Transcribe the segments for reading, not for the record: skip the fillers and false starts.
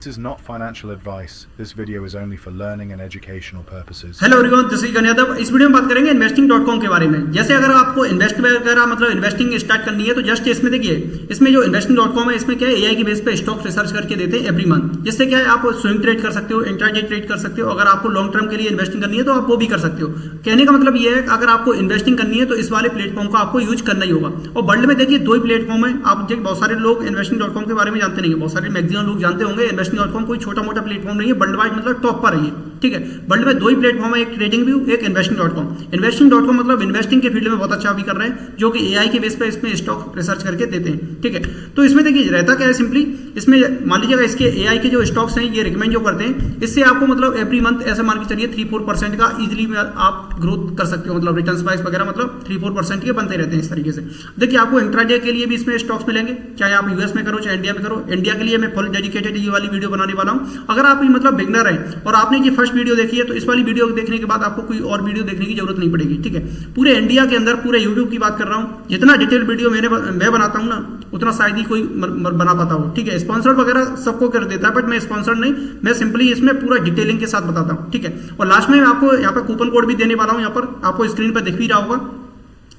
This is not financial advice. This video is only for learning and educational purposes. Hello everyone, this is Ganesh. इस video में बात करेंगे investing.com के बारे में। जैसे अगर आपको इन्वेस्ट वगैरह मतलब इन्वेस्टिंग स्टार्ट करनी है तो जस्ट इसमें देखिए, इसमें जो investing.com है इसमें क्या है, एआई की बेस पे स्टॉक रिसर्च करके देते हैं एवरी मंथ। जिससे क्या है, आप स्विंग ट्रेड कर सकते हो, इंट्राडे ट्रेड कर सकते हो। अगर आपको लॉन्ग टर्म के लिए इन्वेस्टिंग करनी है तो आप वो भी कर सकते हो। कहने का मतलब ये है कि अगर आपको इन्वेस्टिंग करनी है तो इस वाले प्लेटफॉर्म का आपको यूज करना ही होगा। और वर्ल्ड में देखिए दो ही प्लेटफॉर्म है। आप देखिए बहुत सारे लोग investing.com के बारे में जानते नहीं है, बहुत सारे मैक्सिमम लोग जानते होंगे। investing.com कोई छोटा मोटा प्लेटफॉर्म नहीं है, वर्ल्ड वाइड मतलब टॉप पर है ये। ठीक है, वर्ल्ड में दो ही प्लेटफॉर्म है, एक ट्रेडिंग व्यू, एक investing.com। investing.com मतलब इन्वेस्टिंग के फील्ड में बहुत अच्छा भी कर रहे हैं, जो कि एआई के बेस पे इसमें स्टॉक रिसर्च करके देते हैं। ठीक है, तो इसमें देखिए रहता क्या है, सिंपली इसमें मान लीजिएगा इसके एआई के जो स्टॉक्स हैं ये रिकमेंड जो करते हैं, इससे आपको मतलब एवरी मंथ ऐसे मान के चलिए 3-4% का इजीली आप ग्रोथ कर सकते हो। मतलब रिटर्न प्राइस वगैरह मतलब 3-4% के बनते रहते हैं इस तरीके से। देखिए आपको इंट्राडे के लिए भी इसमें स्टॉक्स मिलेंगे, चाहे आप यूएस में करो चाहे इंडिया में करो। इंडिया के लिए मैं फुल डेडिकेटेड ये वाली वीडियो बनाने वाला हूँ। अगर आप मतलब बिगनर हैं और आपने ये फर्स्ट वीडियो देखी है तो इस वाली वीडियो देखने के बाद आपको कोई और वीडियो देखने की जरूरत नहीं पड़ेगी। ठीक है, पूरे इंडिया के अंदर पूरे यूट्यूब की बात कर रहा हूँ, जितना डिटेल वीडियो मैं बनाता हूँ ना उतना शायद ही कोई बना पाता हो। ठीक है, स्पॉन्सर वगैरह सबको कर देता है, बट मैं स्पॉन्सर नहीं, मैं सिंपली इसमें पूरा डिटेलिंग के साथ बताता हूँ। ठीक है, और लास्ट में आपको यहाँ पर कूपन कोड भी देने वाला हूँ, यहाँ पर आपको स्क्रीन पर दिख भी रहा होगा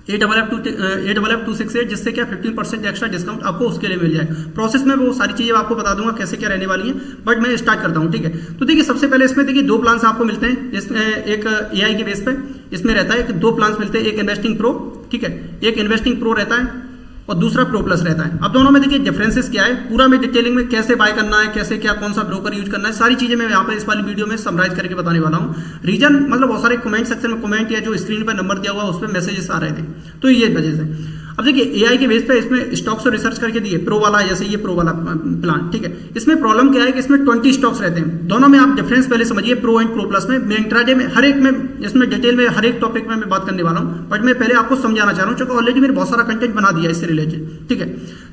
8FF268, जिससे क्या 15% एक्स्ट्रा डिस्काउंट आपको उसके लिए मिल जाए। प्रोसेस में वो सारी चीजें आपको बता दूंगा कैसे क्या रहने वाली हैं, बट मैं स्टार्ट करता हूं। ठीक है, तो देखिए सबसे पहले इसमें देखिए दो प्लान्स आपको मिलते हैं। इसमें एक एआई के बेस पे इसमें रहता है, दो प्लान्स मिलते हैं, एक इन्वेस्टिंग प्रो, ठीक है, एक इन्वेस्टिंग प्रो रहता है और दूसरा प्रो प्लस रहता है। अब दोनों में देखिए डिफरेंसेस क्या है, पूरा में डिटेलिंग में कैसे बाय करना है, कैसे क्या कौन सा ब्रोकर यूज करना है, सारी चीजें मैं यहाँ पर इस वाली वीडियो में समराइज करके बताने वाला हूँ। रीजन मतलब बहुत सारे कमेंट सेक्शन में कमेंट या जो स्क्रीन पर नंबर दिया हुआ उस पर मैसेजेस आ रहे थे, तो ये वजह से। अब देखिए एआई के बेस पे इसमें स्टॉक्स रिसर्च करके दिए, प्रो वाला जैसे ये प्रो वाला प्लान। ठीक है, इसमें प्रॉब्लम क्या है कि इसमें 20 स्टॉक्स रहते हैं। दोनों में आप डिफरेंस पहले समझिए, प्रो एंड प्रो प्लस में। मैं इंट्राडे में हर एक में इसमें डिटेल में हर एक टॉपिक में मैं बात करने वाला हूं, बट मैं पहले आपको समझाना चाह रहा हूं क्योंकि ऑलरेडी मैंने बहुत सारा कंटेंट बना दिया इससे रिलेटेड। ठीक है,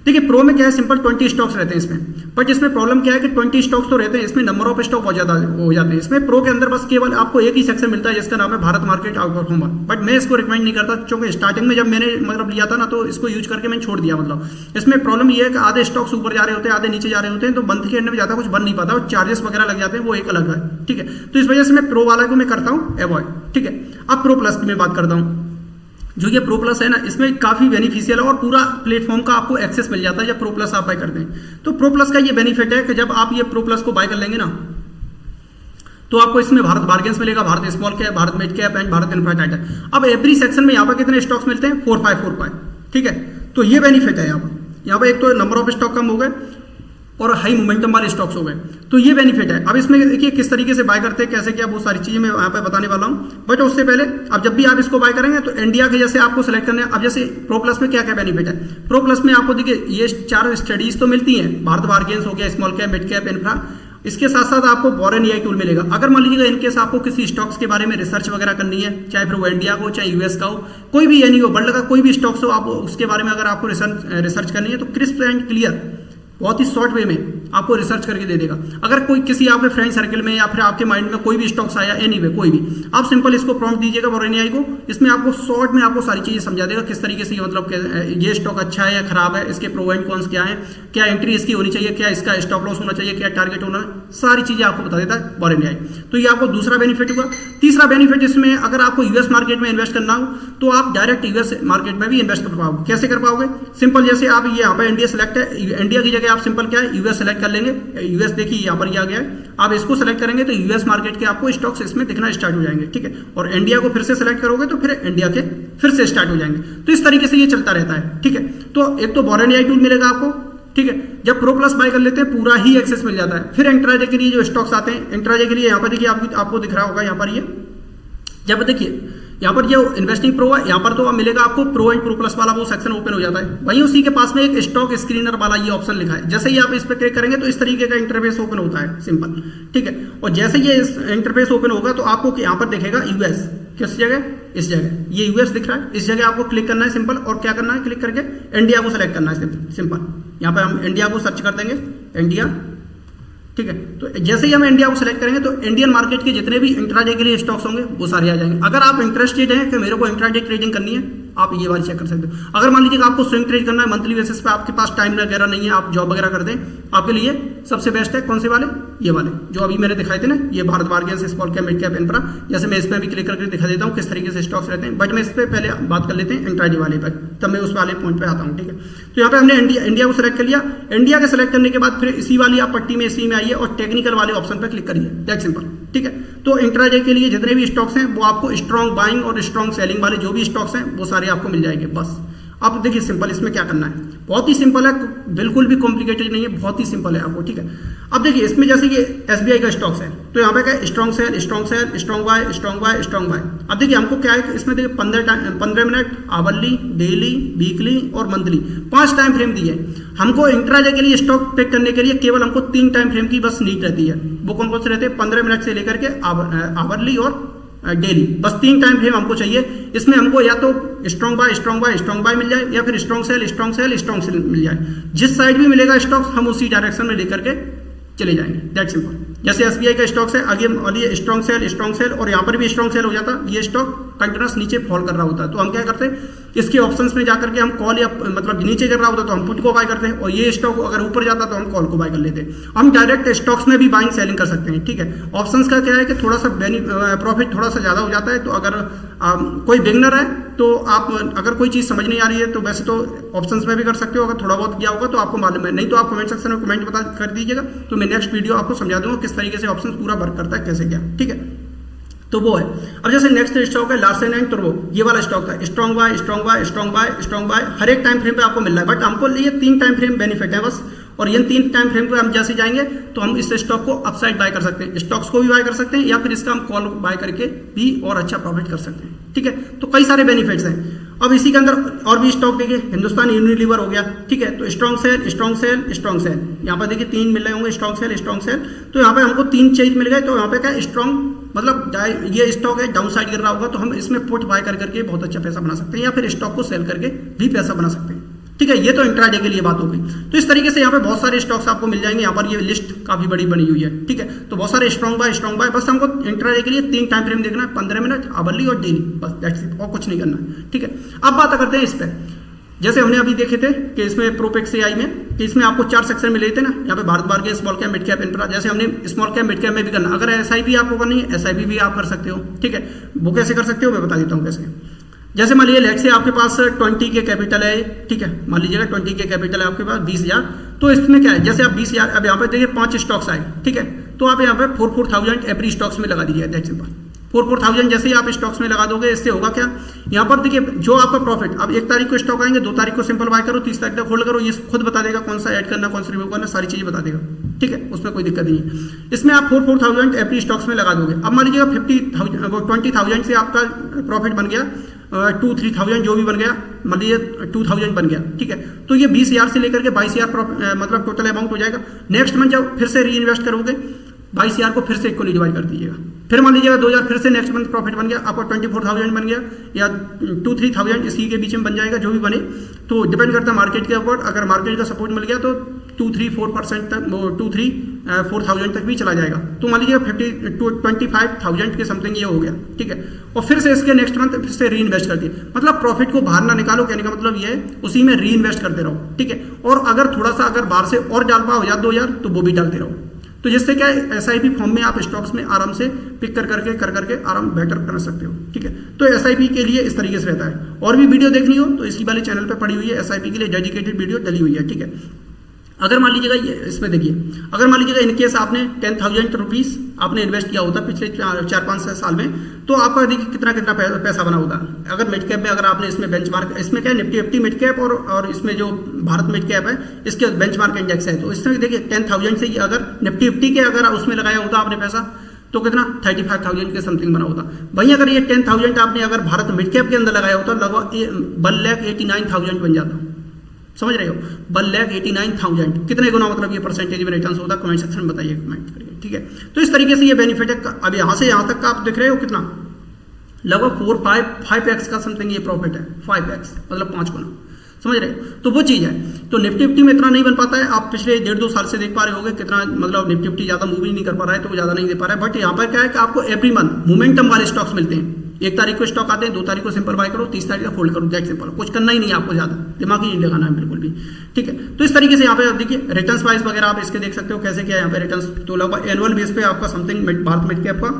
देखिए प्रो में क्या है, सिंपल 20 स्टॉक्स रहते हैं इसमें, बट इसमें प्रॉब्लम क्या है कि 20 स्टॉक्स तो रहते हैं, इसमें नंबर ऑफ स्टॉक बहुत ज्यादा हो जाते हैं। इसमें प्रो के अंदर बस केवल आपको एक ही सेक्शन मिलता है जिसका नाम है Bharat market out performer, but मैं इसको रिकमेंड नहीं करता क्योंकि स्टार्टिंग में जब मैंने मतलब लिया था ना तो इसको यूज करके मैंने छोड़ दिया। मतलब इसमें प्रॉब्लम ये है कि आधे स्टॉक्स ऊपर जा रहे होते हैं, आधे नीचे जा रहे होते हैं, तो मंथ के एंड में ज्यादा कुछ बन नहीं पाता और चार्जेस वगैरह लग जाते हैं, वो एक अलग है। ठीक है, तो इस वजह से मैं प्रो वाला को मैं करता हूं अवॉइड। ठीक है, अब प्रो प्लस की मैं बात करता हूं। जो ये प्रो प्लस है ना, इसमें काफी बेनिफिशियल है और पूरा प्लेटफॉर्म का आपको एक्सेस मिल जाता है जब प्रो प्लस आप बाय करते हैं। तो प्रो प्लस का ये बेनिफिट है कि जब आप ये प्रो प्लस को बाय कर लेंगे ना तो आपको इसमें भारत बार्गेन्स मिलेगा, Bharat small cap, Bharat mid cap and Bharat infrastructure. अब एवरी सेक्शन में यहाँ पर कितने स्टॉक्स मिलते हैं, 4-5। ठीक है, तो ये बेनिफिट है यहाँ पर एक तो नंबर ऑफ स्टॉक कम हो गए और हाई मोमेंटम वाले स्टॉक्स हो गए, तो ये बेनिफिट है। अब इसमें देखिए किस तरीके से बाय करते हैं, कैसे क्या, वो सारी चीजें मैं यहाँ पे बताने वाला हूँ। बट उससे पहले अब जब भी आप इसको बाय करेंगे तो इंडिया के जैसे आपको सेलेक्ट करना है। अब जैसे प्रो प्लस में क्या क्या बेनिफिट है, प्रो प्लस में आपको देखिए ये 4 स्टडीज तो मिलती हैं, भारत बार्गेन्स हो गया, small cap, mid cap, infra. इसके साथ साथ आपको बोरेन एआई टूल मिलेगा। अगर मान लीजिएगा इनकेस आपको किसी स्टॉक्स के बारे में रिसर्च वगैरह करनी है, चाहे फिर वो इंडिया को चाहे यूएस का हो, कोई भी यानी हो वर्ल्ड का कोई भी स्टॉक्स हो, आप उसके बारे में अगर आपको रिसर्च करनी है तो क्रिस्प एंड क्लियर बहुत ही शॉर्ट वे में आपको रिसर्च करके दे देगा। अगर कोई किसी आपके फ्रेंड सर्कल में या फिर आपके माइंड में कोई भी स्टॉक्स आया, एनीवे कोई भी, आप सिंपल इसको प्रॉम्प्ट दीजिएगा बोरेन एआई को, इसमें आपको शॉर्ट में आपको सारी चीजें समझा देगा किस तरीके से ये मतलब ये स्टॉक अच्छा है या खराब है, इसके प्रो एंड कॉन्स क्या है, क्या एंट्री इसकी होनी चाहिए, क्या इसका स्टॉप लॉस होना चाहिए, क्या टारगेट होना, सारी चीजें आपको बता देता है बोरेन एआई। तो ये आपको दूसरा बेनिफिट हुआ। तीसरा बेनिफिट इसमें अगर आपको यूएस मार्केट में इन्वेस्ट करना हो तो आप डायरेक्ट यूएस मार्केट में भी इन्वेस्ट कर पाओगे। कैसे कर पाओगे, सिंपल जैसे आप ये यहाँ पर इंडिया सेलेक्ट है, इंडिया की जगह आप सिंपल क्या है यूएस सेलेक्ट कर लेंगे। यूएस देखिए यहाँ पर आ गया है, आप इसको सेलेक्ट करेंगे तो यूएस मार्केट के आपको स्टॉक्स इसमें दिखना स्टार्ट हो जाएंगे। ठीक है, और इंडिया को फिर से सेलेक्ट करोगे तो फिर इंडिया के फिर से स्टार्ट हो जाएंगे। तो इस तरीके से ये चलता रहता है। ठीक है, तो एक तो बोरेन एआई टूल मिलेगा आपको। ठीक है, जब प्रो प्लस बाय कर लेते हैं पूरा ही एक्सेस मिल जाता है। फिर इंट्राडे के लिए जो स्टॉक्स आते हैं, इंट्राडे के लिए यहाँ पर देखिए आपको दिख रहा होगा, यहाँ पर ये जब देखिए यहाँ पर जो इन्वेस्टिंग प्रो है, यहाँ पर तो मिलेगा आपको प्रो एंड प्रो प्लस वाला वो सेक्शन ओपन हो जाता है। वहीं उसी के पास में एक स्टॉक स्क्रीनर वाला ये ऑप्शन लिखा है। जैसे ही आप इस पर क्लिक करेंगे तो इस तरीके का इंटरफेस ओपन होता है, सिंपल। ठीक है, और जैसे ये इंटरफेस ओपन होगा तो आपको यहाँ पर दिखेगा यूएस, किस जगह, इस जगह ये यूएस दिख रहा है, इस जगह आपको क्लिक करना है सिंपल। और क्या करना है, क्लिक करके इंडिया को सिलेक्ट करना है सिंपल। यहाँ पर हम इंडिया को सर्च कर देंगे, इंडिया। ठीक है, तो जैसे ही हम इंडिया को सिलेक्ट करेंगे तो इंडियन मार्केट के जितने भी इंट्राडे के लिए स्टॉक्स होंगे वो सारे आ जाएंगे। अगर आप इंटरेस्टेड हैं कि मेरे को इंट्राडे ट्रेडिंग करनी है आप ये वाली चेक कर सकते हो। अगर मान लीजिए आपको स्विंग ट्रेड करना है मंथली बेसिस पे, आपके पास टाइम वगैरह नहीं है, आप जॉब वगैरह करते हैं, आपके लिए सबसे बेस्ट है कौन से वाले, ये वाले जो अभी मैंने दिखाए थे ना, ये Bharat bargains, small cap, mid cap, infra. जैसे मैं इस पर भी क्लिक करके दिखा देता हूँ किस तरीके से स्टॉक्स रहते हैं, बट मैं इस पर पहले बात कर लेते हैं इंट्राडे वाले पर, तब मैं उस वाले पॉइंट पे आता हूँ, ठीक है। तो यहाँ पे हमने इंडिया को सिलेक्ट कर लिया। इंडिया के सिलेक्ट करने के बाद फिर इसी वाली आप पट्टी में इसी में आइए और टेक्निकल वाले ऑप्शन पर क्लिक करिए, दैट सिंपल, ठीक है। तो इंट्राडे के लिए जितने भी स्टॉक्स हैं वो आपको स्ट्रॉन्ग बाइंग और स्ट्रॉन्ग सेलिंग वाले जो भी स्टॉक्स हैं वो सारे आपको मिल जाएंगे। बस अब देखिए सिंपल इसमें क्या करना है, बहुत ही सिंपल है, बिल्कुल भी कॉम्प्लिकेटेड नहीं है, बहुत ही सिंपल है आपको, ठीक है। अब देखिए इसमें जैसे ये SBI का स्टॉक्स है, तो यहाँ पे क्या strong sell, strong sell, strong buy, strong buy, strong bye. अब देखिए हमको क्या है, इसमें देखिए 15 मिनट, आवरली, डेली, वीकली और मंथली 5 टाइम फ्रेम दिए हैं। हमको इंट्राडे के लिए स्टॉक पिक करने के लिए केवल हमको 3 टाइम फ्रेम की बस नीड रहती है। वो कौन कौन से रहते हैं, 15 मिनट से लेकर के आवरली और डेली, बस 3 टाइम फ्रेम हमको चाहिए। इसमें हमको या तो strong buy, strong buy, strong buy मिल जाए, या फिर strong sell, strong sell, strong sell मिल जाए। जिस साइड भी मिलेगा स्टॉक्स हम उसी डायरेक्शन में लेकर के चले जाएंगे, दैट सिंपल। जैसे SBI का स्टॉक्स है, आगे वाली स्ट्रॉन्ग सेल और यहाँ पर भी स्ट्रॉन्ग सेल हो जाता, ये स्टॉक कंटिन्यूस नीचे फॉल कर रहा होता है, तो हम क्या करते हैं, इसके ऑप्शंस में जाकर के हम कॉल या मतलब नीचे कर रहा होता तो हम पुट को बाय करते हैं, और ये स्टॉक अगर ऊपर जाता तो हम कॉल को बाय कर लेते हैं। हम डायरेक्ट स्टॉक्स में भी बाइंग सेलिंग कर सकते हैं, ठीक है। ऑप्शंस का क्या है कि थोड़ा सा प्रॉफिट थोड़ा सा ज़्यादा हो जाता है, तो अगर कोई बिगनर है तो आप अगर कोई चीज़ समझ नहीं आ रही है तो वैसे तो ऑप्शंस में भी कर सकते हो, अगर थोड़ा बहुत किया होगा तो आपको मालूम है, नहीं तो आप कमेंट सेक्शन में कमेंट बता कर दीजिएगा, तो मैं नेक्स्ट वीडियो आपको समझा दूंगा किस तरीके से ऑप्शन पूरा वर्क करता है, कैसे क्या, ठीक है। तो वो है। अब जैसे नेक्स्ट स्टॉक है लार्सन एंड टर्बो, ये वाला स्टॉक है, strong buy, strong buy, strong buy, strong buy, हर एक टाइम फ्रेम पे आपको मिल रहा है, बट हमको ये 3 टाइम फ्रेम बेनिफिट है बस, और ये 3 टाइम फ्रेम पे हम जैसे जाएंगे तो हम इस स्टॉक को अपसाइड बाय कर सकते हैं, स्टॉक्स को भी बाय कर सकते हैं, या फिर इसका हम कॉल बाय करके भी और अच्छा प्रॉफिट कर सकते हैं, ठीक है। तो कई सारे बेनिफिट्स हैं। अब इसी के अंदर और भी स्टॉक देखिए, हिंदुस्तान यूनिलीवर हो गया, ठीक है, तो strong sell, strong sell, strong cell, यहाँ पर देखिए 3 मिल रहे होंगे, स्ट्रॉन्ग सेल, स्ट्रॉन्ग सेल, तो यहाँ पे हमको 3 चीज मिल गए, तो यहाँ पे क्या स्ट्रॉन्ग मतलब ये स्टॉक है डाउन साइड गिर रहा होगा तो हम इसमें पुट बाय कर करके बहुत अच्छा पैसा बना सकते हैं, या फिर स्टॉक को सेल करके भी पैसा बना सकते हैं, ठीक है। ये तो इंट्राडे के लिए बात हो गई। तो इस तरीके से यहाँ पे बहुत सारे स्टॉक्स आपको मिल जाएंगे, यहाँ पर ये लिस्ट काफी बड़ी बनी हुई है, ठीक है। तो बहुत सारे स्ट्रॉन्ग बाय, बस हमको इंट्राडे के लिए 3 टाइम फ्रेम देखना है, 15 मिनट, आवरली और डेली, बस दैट्स इट, और कुछ नहीं करना है, ठीक है। अब बात करते हैं इस पर, जैसे हमने अभी देखे थे कि इसमें प्रोपेक्स AI में कि इसमें आपको 4 सेक्शन मिले थे ना, यहाँ पे Bharat bargain, small cap, mid cap, infra. जैसे हमने स्मॉल कैप, मिड कैप में भी करना, अगर SIP आपको करनी है SIP भी आप कर सकते हो, ठीक है। वो कैसे कर सकते हो मैं बता देता हूँ कैसे। जैसे मान लीजिए लेट से आपके पास 20 के कैपिटल है, ठीक है, मान लीजिएगा 20 के कैपिटल है आपके पास 20,000, तो इसमें क्या है, जैसे आप 20,000, अब यहाँ पे देखिए 5 स्टॉक्स आए, ठीक है, तो आप यहाँ पे 4,000 एवरी स्टॉक्स में लगा दीजिए, दैट सिंपल। 4,000 जैसे ही आप स्टॉक्स में लगा दोगे, इससे होगा क्या, यहाँ पर देखिए जो आपका प्रॉफिट, अब 1 तारीख को स्टॉक आएंगे, 2 तारीख को सिंपल बाय करो, 30 तारीख तक होल्ड करो, ये खुद बता देगा कौन सा ऐड करना, कौन सा रिमूव करना, सारी चीजें बता देगा, ठीक है, उसमें कोई दिक्कत नहीं है। इसमें आप 4,000 एवरी स्टॉक्स में लगा दोगे। अब मान लीजिएगा 20,000 से आपका प्रॉफिट बन गया 2-3,000 जो भी बन गया, मान लीजिए 2,000 बन गया, ठीक है, तो ये 20,000 से लेकर के 22,000 मतलब टोटल अमाउंट हो जाएगा। नेक्स्ट मंथ जब फिर से री इन्वेस्ट करोगे 22,000 को फिर से इक्वली डिवाइड कर दीजिएगा, फिर मान लीजिएगा 2,000 फिर से नेक्स्ट मंथ प्रॉफिट बन गया, आपका 24,000 बन गया, या 2-3,000 इसी के बीच में बन जाएगा, जो भी बने, तो डिपेंड करता है मार्केट के ऊपर। अगर मार्केट का सपोर्ट मिल गया तो 2-3-4% तक, 2-3-4,000 तक भी चला जाएगा। तो मान लीजिए 25,000 के समथिंग ये हो गया, ठीक है, और फिर से इसके नेक्स्ट मंथ फिर से री इन्वेस्ट कर दिए। मतलब प्रॉफिट को बाहर ना निकालो, कहने का मतलब ये है उसी में री इन्वेस्ट करते रहो, ठीक है। और अगर थोड़ा सा अगर बाहर से और डाल पाओ 1,000-2,000 तो वो भी डालते रहो, तो जिससे क्या है SIP फॉर्म में आप स्टॉक्स में आराम से पिक कर करके आराम बेटर कर सकते हो, ठीक है। तो SIP के लिए इस तरीके से रहता है। और भी वीडियो देखनी हो तो इसी वाले चैनल पे पड़ी हुई है, SIP के लिए डेडिकेटेड वीडियो डली हुई है, ठीक है। अगर मान लीजिएगा ये इसमें देखिए, अगर मान लीजिएगा इनकेस आपने 10,000 रुपीज आपने इन्वेस्ट किया होता पिछले 4-5 साल में, तो आपका देखिए कितना पैसा बना होता। अगर मिड कैप में अगर आपने इसमें बेंचमार्क, इसमें क्या है निफ्टी 50 मिड कैप और इसमें जो भारत मिड कैप है इसके बेंचमार्क इंडेक्स है, तो इसमें देखिए 10,000 से अगर निफ्टी 50 के अगर उसमें लगाया होता आपने पैसा तो कितना 35,000 के समथिंग बना होता। वहीं अगर ये 10,000 आपने अगर भारत मिड कैप के अंदर लगाया होता लगभग 1,89,000 बन जाता। समझ रहे हो, 1,89,000 कितने गुना मतलब ये परसेंटेज में रिटर्न होता, कमेंट सेक्शन में बताइए, कमेंट करिए, ठीक है। तो इस तरीके से ये बेनिफिट है। अब यहाँ से यहाँ तक का आप देख रहे हो कितना, लगभग 4-5x का समथिंग ये प्रॉफिट है, 5x मतलब 5 गुना, समझ रहे हो। तो वो चीज़ है। तो निफ्टी 50 में इतना नहीं बन पाता है, आप पिछले 1.5-2 साल से देख पा रहे होंगे कितना, मतलब निफ्टी 50 ज़्यादा मूव ही नहीं कर पा रहा है, तो वो ज़्यादा नहीं दे पा रहा है। बट यहाँ पर क्या है कि आपको एवरी मंथ मोमेंटम वाले स्टॉक्स मिलते हैं, 1 तारीख को स्टॉक आते हैं, 2 तारीख को सिंपल बाय करो, 30 तारीख को होल्ड करो, दैट सिंपल। कुछ करना ही नहीं है आपको, ज़्यादा दिमाग ही नहीं लगाना है बिल्कुल भी, ठीक है। तो इस तरीके से यहाँ पे आप देखिए रिटर्न्स वाइज वगैरह आप इसके देख सकते हो कैसे क्या है यहाँ पे रिटर्न्स। तो लगभग एनुअल बेस पे आपका समथिंग भारत मिड कैप का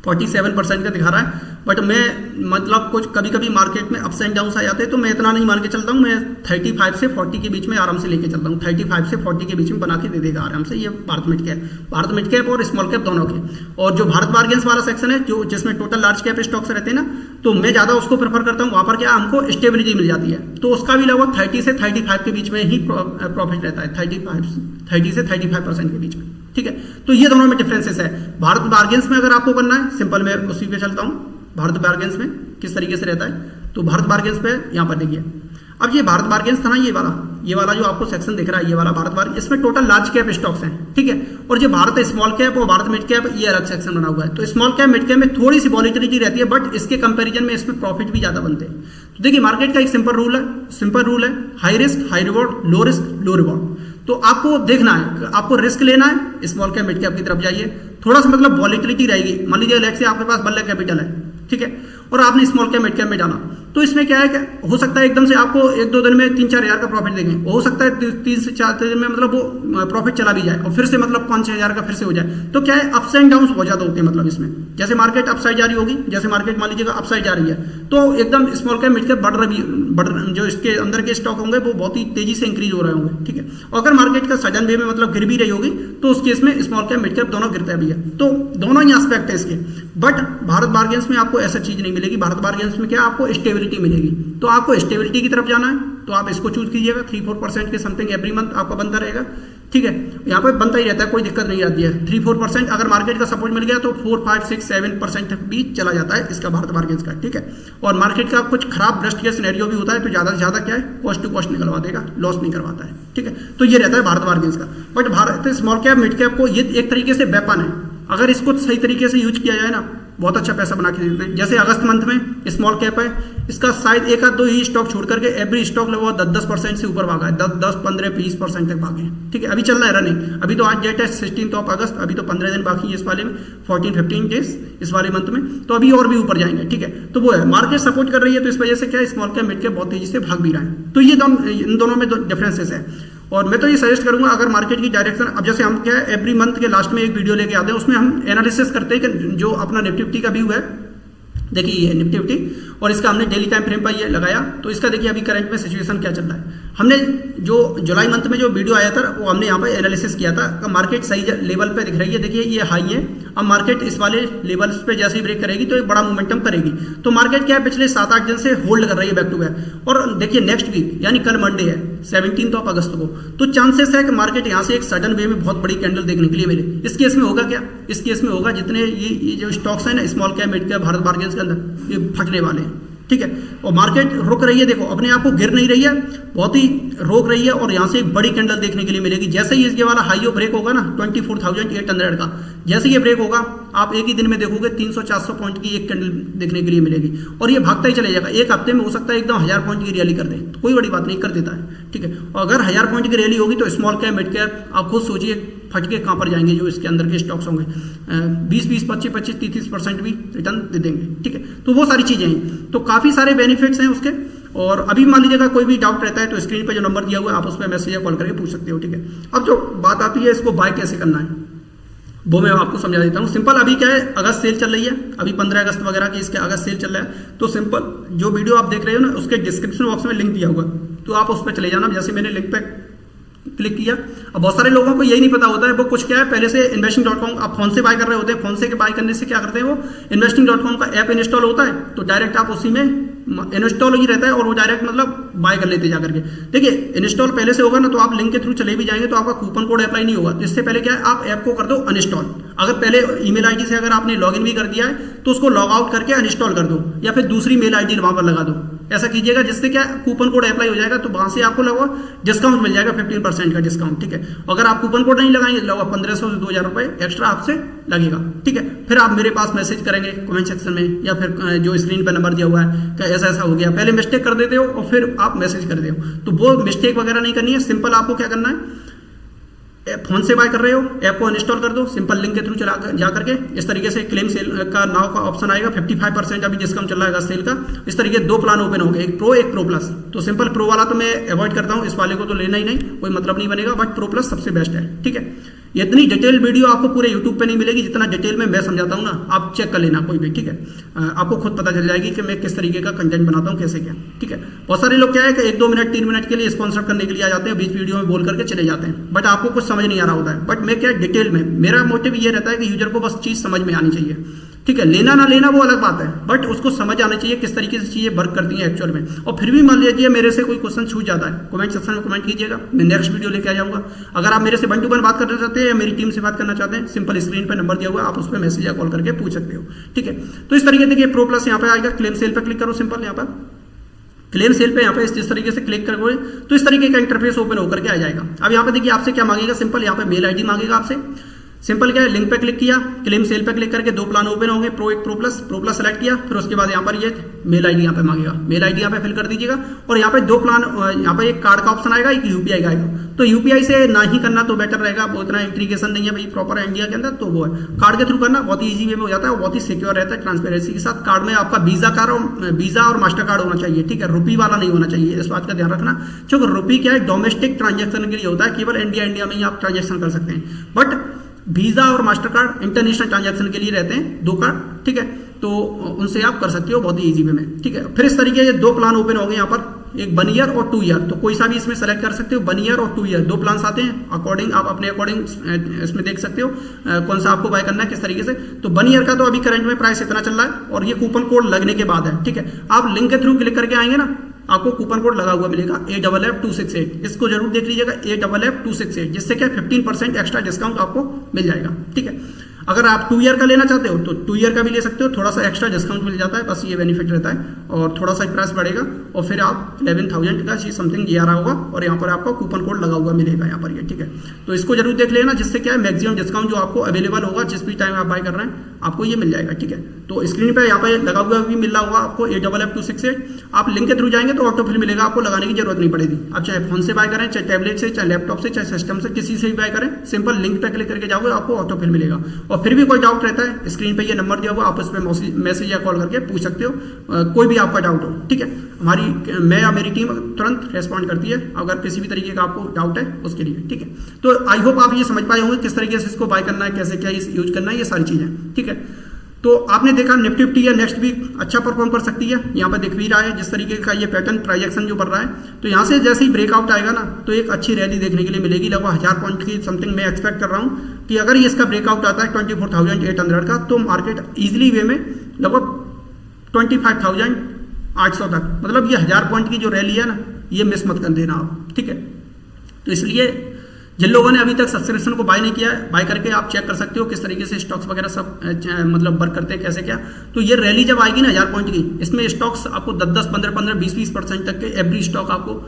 47% का दिखा रहा है। बट मैं मतलब कुछ कभी कभी मार्केट में अप्स एंड डाउन्स आ जाते हैं, तो मैं इतना नहीं मान के चलता हूँ, मैं 35 से 40 के बीच में आराम से लेके चलता हूँ। 35 से 40 के बीच में बना के दे देगा आराम से ये भारत मिड कैप और स्मॉल कैप दोनों के। और जो भारत बार्गेन्स वाला सेक्शन है, जो जिसमें टोटल लार्ज कैप स्टॉक्स रहते हैं ना, तो मैं ज़्यादा उसको प्रेफर करता हूँ। वहाँ पर क्या हमको स्टेबिलिटी मिल जाती है, तो उसका भी लगभग 30 से 35 के बीच में ही प्रॉफिट रहता है, 30 से 35% के बीच में, ठीक है। तो ये दोनों में डिफरेंसेस है। भारत बार्गेन्स में अगर आपको करना है, सिंपल मैं उसी पे चलता हूँ, भारत बार्गेन्स में किस तरीके से रहता है। तो भारत बार्गेन्स पे यहाँ पर देखिए, अब ये भारत बार्गेन्स था ना, ये वाला जो आपको सेक्शन दिख रहा है, ये वाला भारत बार्गेन्स, इसमें टोटल लार्ज कैप स्टॉक्स हैं, ठीक है। और जो भारत स्मॉल कैप और भारत मिड कैप, ये अलग सेक्शन बना हुआ है। तो स्मॉल कैप मिड कैप में थोड़ी सी वॉलेटिलिटी रहती है, बट इसके कंपैरिजन में इसमें प्रॉफिट भी ज्यादा बनते हैं। तो देखिए मार्केट का एक सिंपल रूल है, high risk high reward, low risk लो रिवॉर्ड। तो आपको देखना है, आपको रिस्क लेना है, स्मॉल कैप मिड कैप की तरफ जाइए, थोड़ा सा मतलब वॉलेटिलिटी रहेगी। मान लीजिए अलग से आपके पास 1 लाख कैपिटल है, ठीक है, और आपने स्मॉल कैप मिड कैप में डाला, तो इसमें क्या है कि हो सकता है एकदम से आपको 1-2 दिन में 3-4 हज़ार का प्रॉफिट देखें, हो सकता है 3 से 4 दिन में मतलब वो प्रॉफिट चला भी जाए और फिर से मतलब 5-6 हज़ार का फिर से हो जाए। तो क्या है, अप्स एंड डाउन्स बहुत ज़्यादा होते हैं। मतलब इसमें जैसे मार्केट अपसाइड जा रही होगी, जैसे मार्केट मान लीजिएगा अपसाइड जा रही है, तो एकदम स्मॉल कैप मिड कैप जो इसके अंदर के स्टॉक होंगे वो बहुत ही तेजी से इंक्रीज हो रहे होंगे, ठीक है। और अगर मार्केट का सडन वे में मतलब गिर भी रही होगी, तो उस केस में स्मॉल कैप मिड कैप दोनों गिरता भी है। तो दोनों ही एस्पेक्ट है इसके। बट भारत बार्गेन्स में आपको ऐसा चीज नहीं मिलेगी। भारत बार्गेन्स में क्या आपको स्टेबिलिटी मिलेगी। तो आपको स्टेबिलिटी की तरफ जाना है, तो आप इसको चूज कीजिएगा। 3-4% के समथिंग एवरी मंथ आपका बनता रहेगा, ठीक है। यहाँ पे बनता ही रहता है, कोई दिक्कत नहीं आती है। 3-4% अगर मार्केट का सपोर्ट मिल गया तो 4-5-6-7% तक भी चला जाता है इसका भारत बार्गेन्स का, ठीक है। और मार्केट का कुछ खराब ब्रस्ट केस सिनेरियो भी होता है, तो ज्यादा से ज्यादा क्या है, कॉस्ट टू कॉस्ट निकलवा देगा, लॉस नहीं करवाता है, ठीक है। तो ये रहता है भारत बार्गेन्स का। But Bharat small cap mid cap को ये एक तरीके से वेपन है, अगर इसको सही तरीके से यूज किया जाए ना, बहुत अच्छा पैसा बना के देते हैं। जैसे अगस्त मंथ में स्मॉल कैप है, इसका शायद 1-2 ही स्टॉक छोड़ करके एवरी स्टॉक लगभग 10% से ऊपर भागा है, 10-15-20% तक भागे हैं, ठीक है। अभी चल रहा है रनिंग, अभी तो आज डेट है 16 अगस्त, अभी तो 15 दिन बाकी है इस वाले में, 14-15 डेज इस वाले मंथ में, तो अभी और भी ऊपर जाएंगे, ठीक है। तो वो है, मार्केट सपोर्ट कर रही है, तो इस वजह से क्या स्मॉल कैप मिड कैप बहुत तेजी से भाग भी रहा है। तो ये इन दोनों में डिफरेंसेस है। और मैं तो ये सजेस्ट करूंगा, अगर मार्केट की डायरेक्शन, अब जैसे हम क्या है एवरी मंथ के लास्ट में एक वीडियो लेके आते हैं, उसमें हम एनालिसिस करते हैं कि जो अपना निफ्टी का व्यू है, देखिए ये निफ्टी और इसका हमने डेली टाइम फ्रेम पर ये लगाया। तो इसका देखिए अभी करंट में सिचुएशन क्या चल रहा है। हमने जो जुलाई मंथ में जो वीडियो आया था वो हमने यहाँ पे एनालिसिस किया था, मार्केट सही लेवल पे दिख रही है, देखिए ये हाई है। अब मार्केट इस वाले लेवल्स पे जैसे ही ब्रेक करेगी तो एक बड़ा मोमेंटम करेगी। तो मार्केट क्या है, पिछले 7-8 दिन से होल्ड कर रही है बैक टू बैक। और देखिए नेक्स्ट वीक यानी कल मंडे है 17 अगस्त को, तो चांसेस है कि मार्केट यहाँ से एक सडन वे में बहुत बड़ी कैंडल देखने के लिए मिले। इस केस में होगा क्या, इस केस में होगा जितने ये जो स्टॉक्स हैं ना small cap mid cap Bharat bargains के अंदर, ये फटने वाले हैं, ठीक है। और मार्केट रुक रही है, देखो अपने आप को गिर नहीं रही है, बहुत ही रोक रही है और यहाँ से एक बड़ी कैंडल देखने के लिए मिलेगी। जैसे ही इसके वाला हाई ब्रेक होगा ना 24,800 का, जैसे ये ब्रेक होगा आप एक ही दिन में देखोगे 300-400 पॉइंट की एक कैंडल देखने के लिए मिलेगी और ये भागता ही चले जाएगा। एक हफ्ते में हो सकता है एकदम 1000 पॉइंट की रैली कर दे, तो कोई बड़ी बात नहीं, कर देता है, ठीक है। और अगर 1000 पॉइंट की रैली होगी तो स्मॉल कैप मिड कैप आप खुद सोचिए फटके कहाँ पर जाएंगे। जो इसके अंदर के स्टॉक्स होंगे 20-20, 25-25, 30% भी रिटर्न दे देंगे, ठीक है। तो वो सारी चीजें हैं, तो काफी सारे बेनिफिट्स हैं उसके। और अभी मान लीजिएगा कोई भी डाउट रहता है तो स्क्रीन पे जो नंबर दिया हुआ है आप उस पर मैसेज या कॉल करके पूछ सकते हो, ठीक है। अब जो बात आती है इसको बाय कैसे करना है वो मैं आपको समझा देता हूँ। सिंपल अभी क्या है, अगस्त सेल चल रही है, अभी 15 अगस्त वगैरह की इसके अगस्त सेल चल रहा है। तो सिंपल जो वीडियो आप देख रहे हो ना उसके डिस्क्रिप्शन बॉक्स में लिंक दिया हुआ, तो आप उस पर चले जाना। जैसे मैंने लिंक पे क्लिक किया, अब बहुत सारे लोगों को यही नहीं पता होता है, वो कुछ क्या है पहले से investing.com आप फोन से बाय कर रहे होते हैं। फोन से बाय करने से क्या करते हैं, वो investing.com का ऐप इंस्टॉल होता है तो डायरेक्ट आप उसी में इंस्टॉल ही रहता है और वो डायरेक्ट मतलब बाय कर लेते जा करके। देखिए इंस्टॉल पहले से होगा ना तो आप लिंक के थ्रू चले भी जाएंगे तो आपका कूपन कोड अप्लाई नहीं होगा। इससे पहले क्या है, आप ऐप को कर दो अनइंस्टॉल। अगर पहले ईमेल आईडी से अगर आपने लॉगिन भी कर दिया है तो उसको लॉग आउट करके अनइंस्टॉल कर दो या फिर दूसरी मेल आईडी वहां पर लगा दो। ऐसा कीजिएगा जिससे क्या कूपन कोड अप्लाई हो जाएगा, तो वहां से आपको लगभग डिस्काउंट मिल जाएगा 15% का डिस्काउंट, ठीक है। अगर आप कूपन कोड नहीं लगाएंगे लगभग 1500 से 2000 रुपए एक्स्ट्रा आपसे लगेगा, ठीक है। फिर आप मेरे पास मैसेज करेंगे कमेंट सेक्शन में या फिर जो स्क्रीन पर नंबर दिया हुआ है कि ऐसा ऐसा हो गया, पहले मिस्टेक कर देते हो और फिर आप मैसेज कर दे हो। तो वो मिस्टेक वगैरह नहीं करनी है, सिंपल आपको क्या करना है, फोन से बाय कर रहे हो, ऐप को अनइंस्टॉल कर दो, सिंपल लिंक के थ्रू चला जा करके इस तरीके से क्लेम सेल का नाव का ऑप्शन आएगा, 55% अभी डिस्काउंट चल रहा है सेल का। इस तरीके दो प्लान ओपन होंगे, एक प्रो एक प्रो प्लस। तो सिंपल प्रो वाला तो मैं अवॉइड करता हूँ, इस वाले को तो लेना ही नहीं, कोई मतलब नहीं बनेगा, बट प्रो प्लस सबसे बेस्ट है। ठीक है, इतनी डिटेल वीडियो आपको पूरे यूट्यूब पे नहीं मिलेगी जितना डिटेल में मैं समझाता हूँ ना, आप चेक कर लेना कोई भी। ठीक है, आपको खुद पता चल जाएगी कि मैं किस तरीके का कंटेंट बनाता हूँ, कैसे क्या। ठीक है, बहुत सारे लोग क्या है कि 1-2 मिनट 3 मिनट के लिए स्पॉन्सर करने के लिए आ जाते हैं, बीच वीडियो में बोल करके चले जाते हैं, बट आपको कुछ समझ नहीं आ रहा होता है। बट मैं क्या डिटेल में, मेरा मोटिव ये रहता है कि यूजर को बस चीज समझ में आनी चाहिए। ठीक है, लेना ना लेना वो अलग बात है, बट उसको समझ आना चाहिए किस तरीके से चीजें वर्क करती हैं एक्चुअल में। और फिर भी मान लीजिए मेरे से कोई क्वेश्चन छूट जाता है, कमेंट सेक्शन में कमेंट कीजिएगा, मैं नेक्स्ट वीडियो लेके आ जाऊंगा। अगर आप मेरे से 1 to 1 बात करना चाहते हैं या मेरी टीम से बात करना चाहते हैं, सिंपल स्क्रीन पर नंबर दिया हुआ है, आप उस पर मैसेज या कॉल करके पूछ सकते हो। ठीक है, तो इस तरीके देखिए प्रो प्लस यहाँ पे आएगा, क्लेम सेल पर क्लिक करो, सिंपल यहाँ पर क्लेम सेल पे यहाँ पे इस तरीके से क्लिक करोगे तो इस तरीके का इंटरफेस ओपन होकर के आ जाएगा। अब यहाँ पे देखिए आपसे क्या मांगेगा, सिंपल यहाँ पे मेल आईडी मांगेगा आपसे। सिंपल क्या है, लिंक पे क्लिक किया, क्लेम सेल पे क्लिक करके 2 प्लान ओपन होंगे, प्रो एक प्रो प्लस सेलेक्ट किया, फिर उसके बाद यहाँ पर ये मेल आईडी यहाँ पे मांगेगा, मेल आईडी यहाँ पे फिल कर दीजिएगा। और यहाँ पे 2 प्लान, यहाँ पे एक कार्ड का ऑप्शन आएगा, एक यूपीआई का आएगा। तो यूपीआई से ना ही करना तो बेटर रहेगा, वो इतना इंट्रीगेशन नहीं है भाई प्रॉपर इंडिया के अंदर, तो वो है कार्ड के थ्रू करना, बहुत ही ईजी वे में हो जाता है और बहुत ही सिक्योर रहता है, ट्रांसपेरेंसी के साथ। कार्ड में आपका वीजा और मास्टर कार्ड होना चाहिए। ठीक है, रुपी वाला नहीं होना चाहिए, इस बात का ध्यान रखना, क्योंकि रुपी क्या है डोमेस्टिक ट्रांजेक्शन के लिए होता है, केवल इंडिया में ही आप ट्रांजेक्शन कर सकते हैं। बट वीजा और मास्टर कार्ड इंटरनेशनल ट्रांजैक्शन के लिए रहते हैं, 2 कार्ड। ठीक है, तो उनसे आप कर सकते हो बहुत ही इजी वे में। ठीक है, फिर इस तरीके के 2 प्लान ओपन होंगे यहाँ पर, एक 1 ईयर और 2 ईयर, तो कोई सा भी इसमें सेलेक्ट कर सकते हो। 1 ईयर और 2 ईयर 2 प्लान्स आते हैं, अकॉर्डिंग आप अपने अकॉर्डिंग इसमें देख सकते हो कौन सा आपको बाय करना है किस तरीके से। तो 1 ईयर का तो अभी करंट में प्राइस इतना चल रहा है और ये कूपन कोड लगने के बाद है। ठीक है, आप लिंक के थ्रू क्लिक करके आएंगे ना, आपको कूपन कोड लगा हुआ मिलेगा AFF268, इसको जरूर देख लीजिएगा, AFF268, जिससे क्या 15% एक्स्ट्रा डिस्काउंट आपको मिल जाएगा। ठीक है, अगर आप 2 ईयर का लेना चाहते हो तो 2 ईयर का भी ले सकते हो, थोड़ा सा एक्स्ट्रा डिस्काउंट मिल जाता है, बस ये बेनिफिट रहता है और थोड़ा सा प्राइस बढ़ेगा और फिर आप 11,000 का समथिंग ये आ रहा होगा और यहाँ पर आपका कूपन कोड लगा हुआ मिलेगा यहाँ पर ये। ठीक है, तो इसको जरूर देख लेना, जिससे क्या है मैक्सिमम डिस्काउंट जो आपको अवेलेबल होगा जिस भी टाइम आप बाय कर रहे हैं आपको ये मिल जाएगा। ठीक है, तो स्क्रीन पे यहाँ पे लगा हुआ भी मिल रहा होगा आपको AFF268, आप लिंक के थ्रू जाएंगे तो ऑटो फिल मिलेगा, आपको लगाने की जरूरत नहीं पड़ेगी। आप चाहे फोन से बाय करें, चाहे टैबलेट से, चाहे लैपटॉप से, चाहे सिस्टम से, किसी से भी बाय करें, सिंपल लिंक पे क्लिक करके जाओगे आपको ऑटो फिल मिलेगा। और फिर भी कोई डाउट रहता है, स्क्रीन पे ये नंबर दिया हुआ, आप उस पर मैसेज या कॉल करके पूछ सकते हो, कोई भी आपका डाउट हो। ठीक है, मैं या मेरी टीम तुरंत रेस्पॉन्ड करती है अगर किसी भी तरीके का आपको डाउट है उसके लिए। ठीक है, तो आई होप आप ये समझ पाए होंगे किस तरीके से इसको बाय करना है, कैसे क्या यूज करना है, ये सारी चीजें। ठीक है, तो आपने देखा निफ्टी 50 या नेक्स्ट वीक अच्छा परफॉर्म कर सकती है, यहाँ पर दिख भी रहा है जिस तरीके का ये पैटर्न ट्रांजैक्शन जो बढ़ रहा है। तो यहाँ से जैसे ही ब्रेकआउट आएगा ना तो एक अच्छी रैली देखने के लिए मिलेगी, लगभग 1000 पॉइंट की समथिंग मैं एक्सपेक्ट कर रहा हूँ कि अगर ये इसका ब्रेकआउट आता है 24,800 का तो मार्केट ईजिली वे में लगभग 25,800 तक, मतलब ये 1000 पॉइंट की जो रैली है ना ये मिस मत कर देना आप। ठीक है, तो इसलिए जिन लोगों ने अभी तक सब्सक्रिप्शन को बाय नहीं किया है, बाय करके आप चेक कर सकते हो किस तरीके से स्टॉक्स वगैरह सब मतलब वर्क करते हैं कैसे क्या। तो ये रैली जब आएगी ना 1000 पॉइंट की, इसमें स्टॉक्स आपको 10-10, 15-15, 20-20% तक के एवरी स्टॉक आपको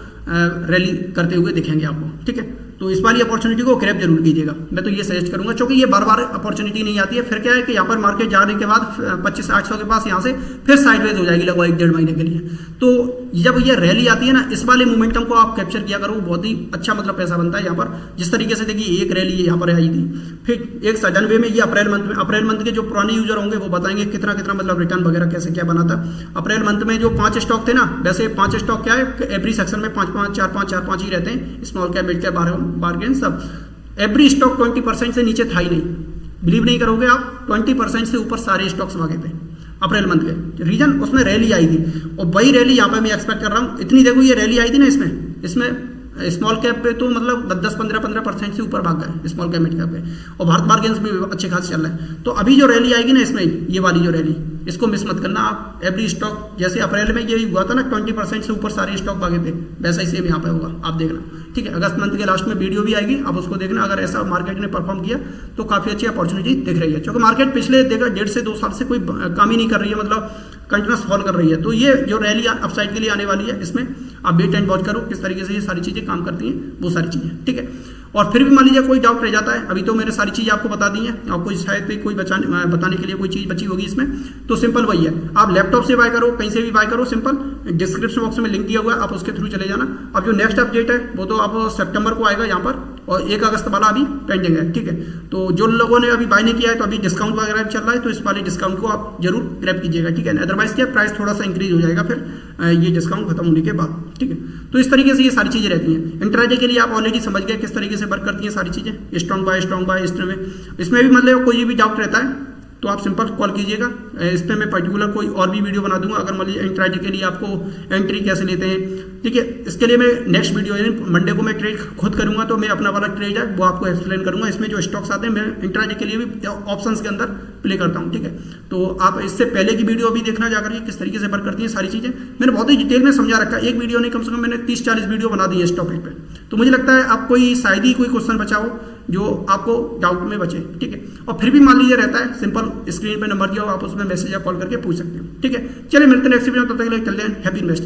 रैली करते हुए दिखेंगे आपको। ठीक है, तो इस वाली अपॉर्चुनिटी को ग्रैब जरूर कीजिएगा, मैं तो ये सजेस्ट करूंगा, क्योंकि ये बार बार अपॉर्चुनिटी नहीं आती है। फिर क्या है कि यहाँ पर मार्केट जाने के बाद 25,800 के पास यहाँ से फिर साइडवेज हो जाएगी लगभग 1-1.5 महीने के लिए। तो जब ये रैली आती है ना, इस वाले मोमेंटम को आप कैप्चर किया करो, बहुत ही अच्छा मतलब पैसा बनता है यहाँ पर। जिस तरीके से देखिए एक रैली यहाँ पर आई थी, फिर एक सडन वे में ये अप्रैल मंथ के जो पुराने यूजर होंगे वो बताएंगे कितना मतलब रिटर्न वगैरह कैसे क्या बना था। अप्रैल मंथ में जो 5 स्टॉक थे ना, वैसे 5 स्टॉक क्या है एवरी सेक्शन में 5-5, 4-5 ही रहते हैं, small cap, mid cap, bargain सब। एवरी स्टॉक 20% से नीचे था ही नहीं, बिलीव नहीं करोगे आप, 20% से ऊपर सारे स्टॉक्स भागे थे अप्रैल मंथ के। रीजन उसमें रैली आई थी और वही रैली यहाँ पे मैं एक्सपेक्ट कर रहा हूँ। इतनी देखो ये रैली आई थी ना, इसमें स्मॉल कैप पे तो मतलब 10-15% से ऊपर भाग गए स्मॉल कैप, मिड कैप पे, और भारत बार्गेन्स में अच्छे खास चल रहे हैं। तो अभी जो रैली आएगी ना इसमें, ये वाली जो रैली, इसको मिस मत करना आप। एवरी स्टॉक जैसे अप्रैल में ये हुआ था ना 20% से ऊपर सारे स्टॉक भागे थे, वैसा ही सेम यहाँ पे होगा, आप देखना। ठीक है, अगस्त मंथ के लास्ट में वीडियो भी आएगी, आप उसको देखना। अगर ऐसा मार्केट ने परफॉर्म किया तो काफी अच्छी अपॉर्चुनिटी दिख रही है, क्योंकि मार्केट पिछले 1.5 से 2 साल से कोई काम ही नहीं कर रही है, मतलब कंटिन्यूस फॉल कर रही है। तो ये जो रैली अपसाइड के लिए आने वाली है, इसमें आप वेट एंड वॉच करो किस तरीके से ये सारी चीजें काम करती हैं, वो सारी चीजें। ठीक है, और फिर भी मान लीजिए कोई डाउट रह जाता है, अभी तो मैंने सारी चीजें आपको बता दी हैं, आपको शायद कोई बताने के लिए कोई चीज बची होगी इसमें, तो सिंपल वही है, आप लैपटॉप से बाय करो, कहीं से भी बाय करो, सिंपल डिस्क्रिप्शन बॉक्स में लिंक दिया हुआ है, आप उसके थ्रू चले जाना। अब जो नेक्स्ट अपडेट है वो तो आप सितंबर को आएगा यहाँ पर, और 1 अगस्त वाला अभी पेंडिंग है, ठीक है। तो जो लोगों ने अभी बाय नहीं किया है तो अभी डिस्काउंट वगैरह चल रहा है, तो इस वाले डिस्काउंट को आप जरूर ग्रैब कीजिएगा, ठीक है। अदरवाइज क्या प्राइस थोड़ा सा इंक्रीज हो जाएगा फिर ये डिस्काउंट खत्म होने के बाद, ठीक है। तो इस तरीके से ये सारी चीज़ें रहती हैं। इंट्राडे के लिए आप ऑलरेडी समझ गए किस तरीके से वर्क करती हैं सारी चीज़ें, स्ट्रॉन्ग बाय इसमें भी मतलब कोई भी डाउट रहता है तो आप सिंपल कॉल कीजिएगा। इस पर मैं पर्टिकुलर कोई और भी वीडियो बना दूंगा, अगर मान लीजिए इंट्राडे के लिए आपको एंट्री कैसे लेते हैं, ठीक है। इसके लिए मैं नेक्स्ट वीडियो यानी मंडे को मैं ट्रेड खुद करूंगा, तो मैं अपना वाला ट्रेड है वो आपको एक्सप्लेन करूंगा। इसमें जो स्टॉक्स आते हैं मैं इंट्राडे के लिए भी ऑप्शंस के अंदर प्ले करता हूं, ठीक है। तो आप इससे पहले की वीडियो भी देखना जाकर के किस तरीके से वर्क करती हैं सारी चीज़ें, मैंने बहुत ही डिटेल में समझा रखा है। एक वीडियो नहीं, कम से कम मैंने 30-40 वीडियो बना दी है इस टॉपिक पे। तो मुझे लगता है आप कोई शायद ही कोई क्वेश्चन बचा हो जो आपको डाउट में बचे, ठीक है। और फिर भी मान लीजिए रहता है, सिंपल स्क्रीन पे नंबर दिया हो, आप उसमें मैसेज या कॉल करके पूछ सकते हो, ठीक है। चलिए मिलते हैं नेक्स्ट वीडियो, तब तक के लिए चलते हैं। Happy investing.